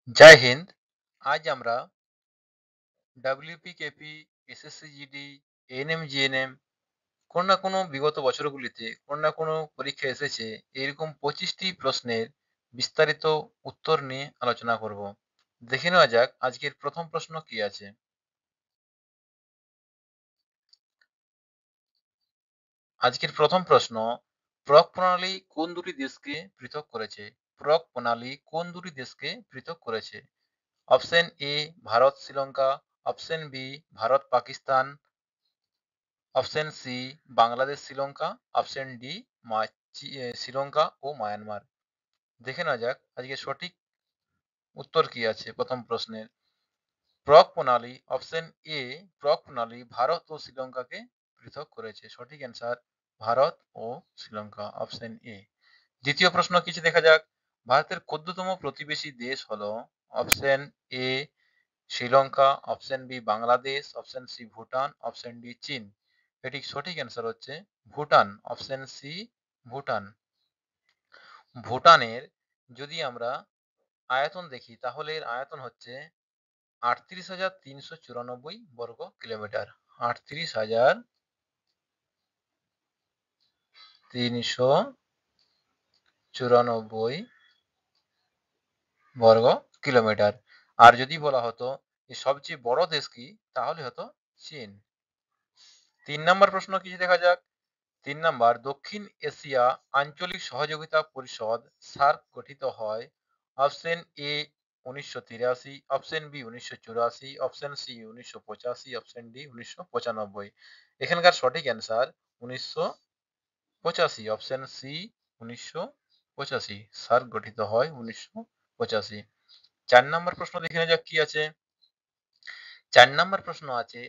জয় হিন্দ। আজ আমরা ডাব্লিউপিকেপি, SSC-GD, ANM-GNM কোনো না কোনো বিগত বছরগুলিতে কোনো না কোনো পরীক্ষা এসেছে, এরকম 25টি প্রশ্নের বিস্তারিত উত্তর নিয়ে আলোচনা করব। দেখে নেওয়া যাক আজকের প্রথম প্রশ্ন কি আছে। আজকের প্রথম প্রশ্ন, প্রক প্রণালী কোন দুটি দেশকে পৃথক করেছে? প্রক প্রণালী কোন দুটি দেশকে পৃথক করেছে? Option A Bharat Sri Lanka, option B Bharat Pakistan, option C Bangladesh Sri Lanka, option D Sri Lanka ও মায়ানমার। দেখে নেওয়া যাক আজকে সঠিক উত্তর কি আছে প্রথম প্রশ্নের। প্রক প্রণালী, অপশন এ প্রক প্রণালী ভারত ও শ্রীলঙ্কাকে পৃথক করেছে। সঠিক অ্যান্সার ভারত ও শ্রীলঙ্কা, অপশন এ। দ্বিতীয় প্রশ্ন কিছু দেখা যাক। ভারতের ক্ষুদ্রতম প্রতিবেশী দেশ হলো? Option A Sri Lanka, option B Bangladesh, option C Bhutan, option D চীন। এটি সঠিক অ্যান্সার হচ্ছে ভুটান, অপশন সি ভুটান। ভুটানের যদি আমরা আয়তন দেখি তাহলে এর আয়তন হচ্ছে 38,394 বর্গ কিলোমিটার। 38,394 বর্গ কিলোমিটার। আর যদি বলা হতো যে সবচেয়ে বড় দেশ কি, তাহলে হতো চীন। 3 নম্বর প্রশ্ন কিছু দেখা যাক। 3 নম্বর, দক্ষিণ এশিয়া আঞ্চলিক সহযোগিতা পরিষদ সার্ক গঠিত হয়? Option A 1983, option B 1984, option C 1985, option D 1995। এখানকার সঠিক অ্যান্সার 1985, অপশন সি 1985। সার্ক গঠিত হয় 1985। 4 নম্বর প্রশ্ন দেখে নেওয়া যাক কি আছে। 4 নম্বর প্রশ্ন আছে,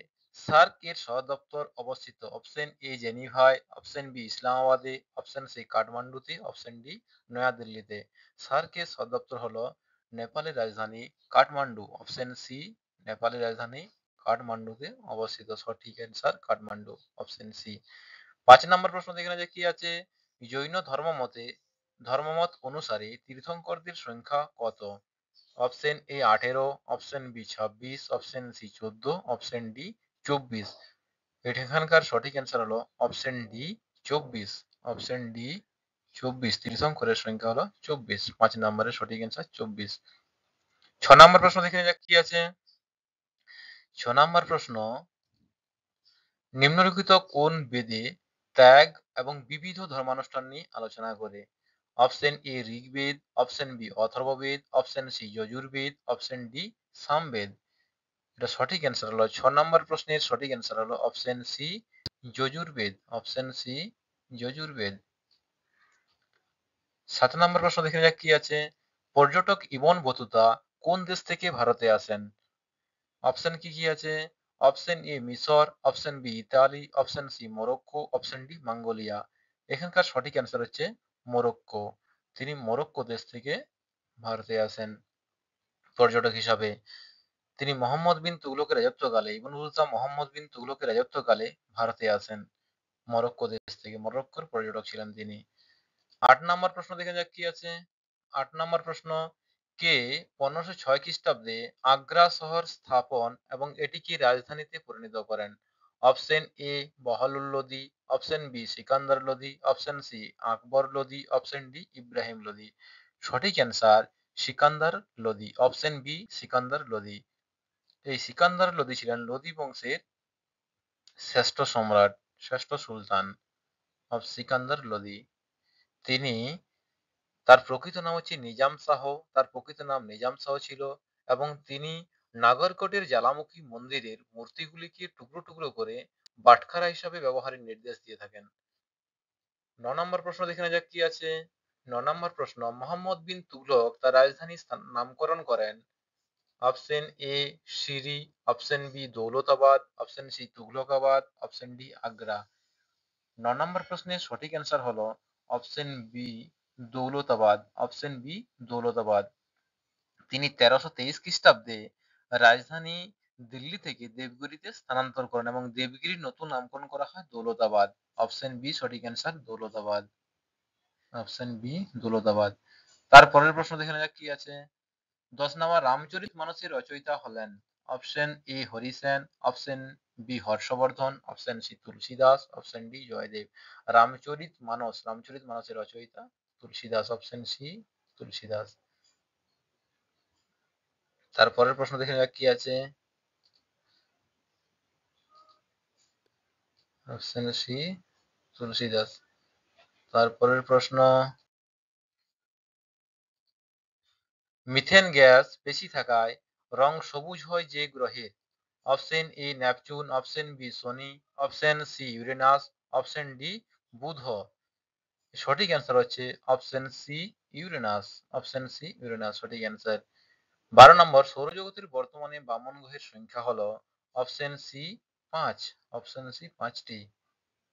সার্ক এর সদর দপ্তর অবস্থিত? অপশন এ জেনিভায়, অপশন বি ইসলামাবাদে, অপশন সি কাঠমান্ডুতে, অপশন ডি নয়াদিল্লিতে। সার্ক এর সদর দপ্তর হলো নেপালের রাজধানী কাঠমান্ডু, অপশন সি নেপালের রাজধানী কাঠমান্ডুতে অবস্থিত। সঠিক অ্যান্সার কাঠমান্ডু, অপশন সি। 5 নম্বর প্রশ্ন দেখে নেওয়া যাক কি আছে। জৈন ধর্মমত অনুসারে তীর্থঙ্করদের সংখ্যা কত? Option A 18, option B 26, option C 14, option D 24। এখানকার সঠিক অ্যান্সার হলো অপশন ডি 24, অপশন ডি 24। তীর্থঙ্করের সংখ্যা হলো 24। 5 নম্বরের সঠিক অ্যান্সার 24। 6 নম্বর প্রশ্ন দেখে নেওয়া যাক কি আছে। 6 নম্বর প্রশ্ন, নিম্নলিখিত কোন বেদে ত্যাগ এবং বিবিধ ধর্মানুষ্ঠান নিয়ে আলোচনা করে? Option A Rigveda, option B Atharvaveda, option C Yajurveda, option D Samaveda. এটা সঠিক অ্যান্সার হলো 6 নম্বর প্রশ্নের সঠিক অ্যান্সার হলো option C Yajurveda, option C Yajurveda. 7 নম্বর প্রশ্ন দেখে যাক কি আছে। পর্যটক ইবন বতুতা কোন দেশ থেকে ভারতে আসেন? অপশন কি কি আছে। অপশন এ মিশর, option B Italy, option C Morocco, option D Mongolia. এখানকার সঠিক অ্যান্সার হচ্ছে মরক্কো। তিনি মরক্কো দেশ থেকে ভারতে আসেন পর্যটক হিসাবে। তিনি মোহাম্মদ বিন তুগলকের রাজত্বকালে, ইবন বতুতা মোহাম্মদ বিন তুগলকের রাজত্বকালে ভারতে আসেন মরক্কো দেশ থেকে। মরক্কোর পর্যটক ছিলেন তিনি। 8 নম্বর প্রশ্ন দেখে যাক কি আছে। 8 নম্বর প্রশ্ন, কে 1506 খ্রিস্টাব্দে আগ্রা শহর স্থাপন এবং এটিকে রাজধানীতে পরিণত করেন? Option A Bahlul Lodi, option B Sikandar Lodi, option C Akbar Lodi, option D Ibrahim Lodi. সঠিক answer Sikandar Lodi, option B Sikandar Lodi. এই সিকান্দার লোদি ছিলেন লোদি বংশের শ্রেষ্ঠ সম্রাট, শ্রেষ্ঠ সুলতান অব সিকান্দার লোদি। তিনি, তার প্রকৃত নাম হচ্ছে নিজাম শাহ, তার প্রকৃত নাম নিজাম শাহ ছিল, এবং তিনি নাগরকোটের জ্বালামুখী মন্দিরের মূর্তিগুলিকে টুকরো টুকরো করে বাটখারা হিসাবে ব্যবহারের নির্দেশ দিয়ে থাকেন। 9 নম্বর প্রশ্ন দেখে নেওয়া যাক কি আছে। 9 নম্বর প্রশ্ন, মোহাম্মদ বিন তুগলক তার রাজধানী নামকরণ করেন? Option A Siri, option B Daulatabad, option C Tughlakabad, option D Agra. 9 number প্রশ্নের সঠিক অ্যান্সার হলো option B Daulatabad, option B Daulatabad. তিনি 1323 খ্রিস্টাব্দে রাজধানী দিল্লি থেকে দেবগিরিতে স্থানান্তর করেন এবং দেবগিরির নতুন নামকরণ করা হয় দৌলতাবাদ। অপশন বি সঠিক answer Daulatabad, option B Daulatabad. তারপরের প্রশ্ন দেখে নেওয়া যাক কি আছে। 10 নম্বর রামচরিত মানসের রচয়িতা হলেন option A Hari Sen, option B Harshavardhan, option C Tulsidas, option D Jayadev. রামচরিত মানসের রচয়িতা তুলসীদাস, অপশন সি তুলসীদাস। তারপরের প্রশ্ন দেখে যাক কি আছে। Option C Tulsidas. তারপরের প্রশ্ন, মিথেন গ্যাস বেশি থাকায় রং সবুজ হয় যে গ্রহের? Option A Neptune, option B শনি, option C Uranus, option D বুধ। সঠিক অ্যান্সার হচ্ছে option C Uranus. Option C Uranus সঠিক অ্যান্সার। 12 নম্বর সৌরজগতের বর্তমানে বামন গ্রহের সংখ্যা হলো অপশন সি 5, অপশন সি 5টি।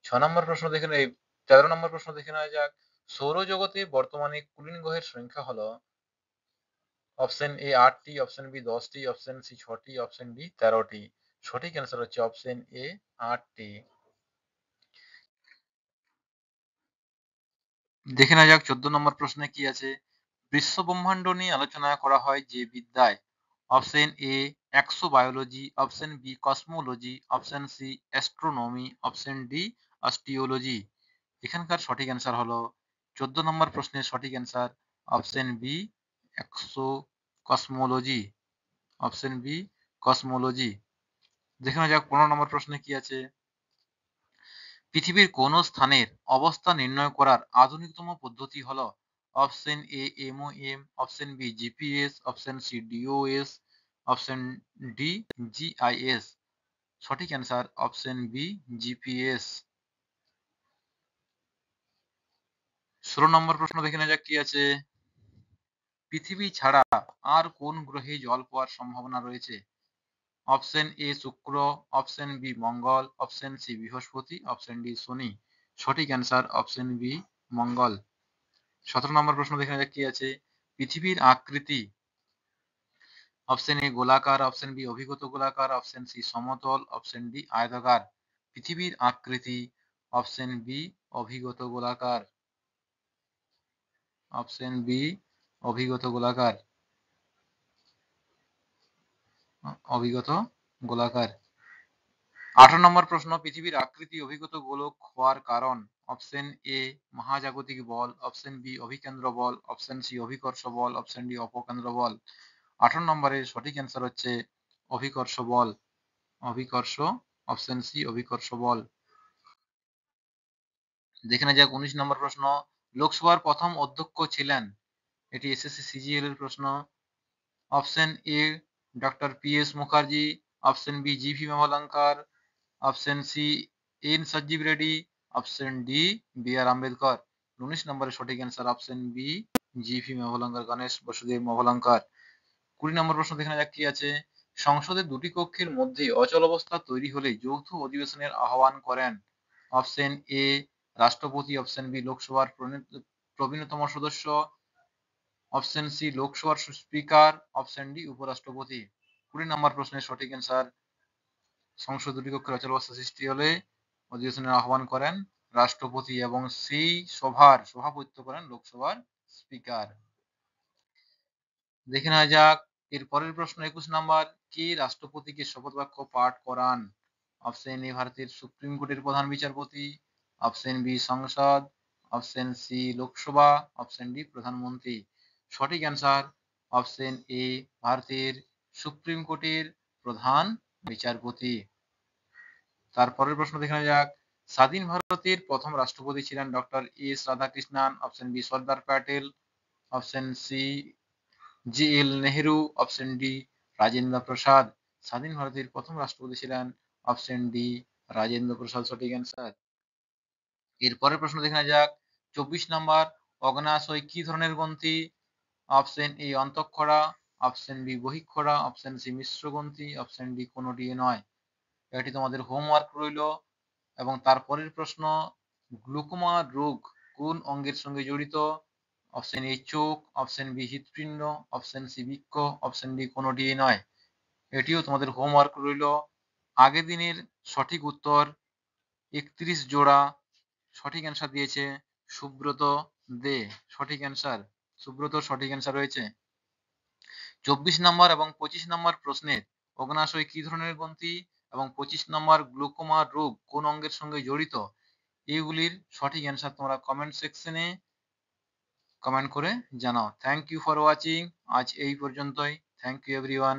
6 নম্বর প্রশ্ন দেখে এই 13 নম্বর প্রশ্ন দেখে নেওয়া যাক। সৌরজগতে বর্তমানে কুলীন গ্রহের সংখ্যা হলো অপশন এ 8টি, অপশন বি 10টি, অপশন সি 6টি, অপশন ডি 13টি। সঠিক অ্যান্সার হচ্ছে অপশন এ 8টি। দেখে নেওয়া যাক 14 নম্বর প্রশ্নে কি আছে। বিশ্ব ব্রহ্মাণ্ড নিয়ে আলোচনা করা হয় যে বিদ্যায়? Option A exobiology, option B cosmology, option C astronomy, option D osteology. এখানকার সঠিক অ্যান্সার হলো 14 নম্বর প্রশ্নের সঠিক answer option B exo cosmology. Option B cosmology. দেখে নেওয়া যাক 15 নম্বর প্রশ্নে কি আছে। পৃথিবীর কোন স্থানের অবস্থান নির্ণয় করার আধুনিকতম পদ্ধতি হলো option A MOM, option B GPS, option C DOS, option D GIS. সঠিক অ্যান্সার অপশন বি জিপিএস। 16 নম্বর প্রশ্ন দেখে নেওয়া যাক কি আছে। পৃথিবী ছাড়া আর কোন গ্রহে জল পাওয়ার সম্ভাবনা রয়েছে? অপশন এ শুক্র, অপশন বি মঙ্গল, অপশন সি বৃহস্পতি, অপশন ডি শনি। সঠিক অ্যান্সার অপশন বি মঙ্গল। 17 নম্বর প্রশ্ন দেখে নেওয়া যাক কি আছে। পৃথিবীর আকৃতি অপশন এ গোলাকার, অপশন বি অভিগত গোলাকার, অপশন সি সমতল, অপশন ডি আয়তাকার। পৃথিবীর আকৃতি অপশন বি অভিগত গোলাকার। অপশন বি অভিগত গোলাকার। অভিগত গোলাকার। 18 নম্বর প্রশ্ন, পৃথিবীর আকৃতি অভিগত গোলক হওয়ার কারণ? অপশন এ মহাজাগতিক বল, অপশন বি অভিকেন্দ্র বল, অপশন সি অভিকর্ষ বল, অপশন ডি অপকেন্দ্র বল। 18 নম্বরের সঠিক অ্যান্সার হচ্ছে অভিকর্ষ বল। অভিকর্ষ, অপশন সি অভিকর্ষ বল। দেখে নেওয়া যাক 19 নম্বর প্রশ্ন, লোকসভার প্রথম অধ্যক্ষ ছিলেন? এটি এসএসসি সিজিএল এর প্রশ্ন। Option A doctor P S Mukherjee, option B G V Mavalankar, option C N Sanjiva Reddy, option D B R Ambedkar. 19 নম্বরের সঠিক answer option B G V Mavalankar, Ganesh Vasudev Mavalankar. 20 number প্রশ্ন দেখে নেওয়া যাক কি আছে। সংসদের দুটি কক্ষের মধ্যে অচল অবস্থা তৈরি হলে যৌথ অধিবেশনের আহ্বান করেন? অপশন এ রাষ্ট্রপতি, অপশন বি লোকসভার প্রবীণতম সদস্য, অপশন সি লোকসভার স্পিকার, অপশন ডি উপরাষ্ট্রপতি। 20 নম্বর প্রশ্নের সঠিক অ্যান্সার সংসদ দুটি কক্ষের অচল অবস্থা সৃষ্টি হলে অধিবেশনের আহ্বান করেন রাষ্ট্রপতি এবং সেই সভার সভাপতিত্ব করেন লোকসভার স্পিকার। দেখে নেওয়া যাক এর পরের প্রশ্ন 21 নাম্বার, কে রাষ্ট্রপতিকে শপথ বাক্য পাঠ করান? অপশন এ ভারতের সুপ্রিম কোর্টের প্রধান বিচারপতি, অপশন বি সংসদ, option C Lok Sabha, option D প্রধানমন্ত্রী। সঠিক অ্যান্সার অপশন এ ভারতের সুপ্রিম কোর্টের প্রধান বিচারপতি। তারপরের প্রশ্ন দেখে নেওয়া যাক, স্বাধীন ভারতের প্রথম রাষ্ট্রপতি ছিলেন doctor S Radhakrishnan, option B Sardar Patel, option C G L Nehru, option D Rajendra Prasad. স্বাধীন ভারতের প্রথম রাষ্ট্রপতি ছিলেন অপশন ডি রাজেন্দ্র প্রসাদ। সঠিক অ্যান্সার। এর পরের প্রশ্ন দেখে নেওয়া যাক 24 নাম্বার, অগ্ন্যাশয় কি ধরনের গ্রন্থি? অপশন এ অন্তঃক্ষরা, অপশন বি বহিঃক্ষরা, অপশন সি মিশ্র গ্রন্থি, অপশন ডি কোনোটি নয়। এটি তোমাদের হোমওয়ার্ক রইল। এবং তারপরের প্রশ্ন, গ্লুকোমা রোগ কোন অঙ্গের সঙ্গে জড়িত? অপশন এ চোখ, অপশন বি হৃৎপিণ্ড, অপশন সি বৃক্ক, অপশন ডি কোনোটি নয়। এটিও তোমাদের হোমওয়ার্ক রইল। আগের দিনের সঠিক উত্তর 31 জোড়া। সঠিক অ্যান্সার দিয়েছে সুব্রত দে। সঠিক অ্যান্সার সুব্রত, সঠিক অ্যান্সার রয়েছে। 24 নম্বর এবং 25 নম্বর প্রশ্নের অগ্ন্যাশয় কি ধরনের গ্রন্থি এবং 25 নম্বর গ্লুকোমা রোগ কোন অঙ্গের সঙ্গে জড়িত, এইগুলির সঠিক অ্যান্সার তোমরা কমেন্ট সেকশনে কমেন্ট করে জানাও। Thank you for watching. আজ এই পর্যন্তই। Thank you everyone.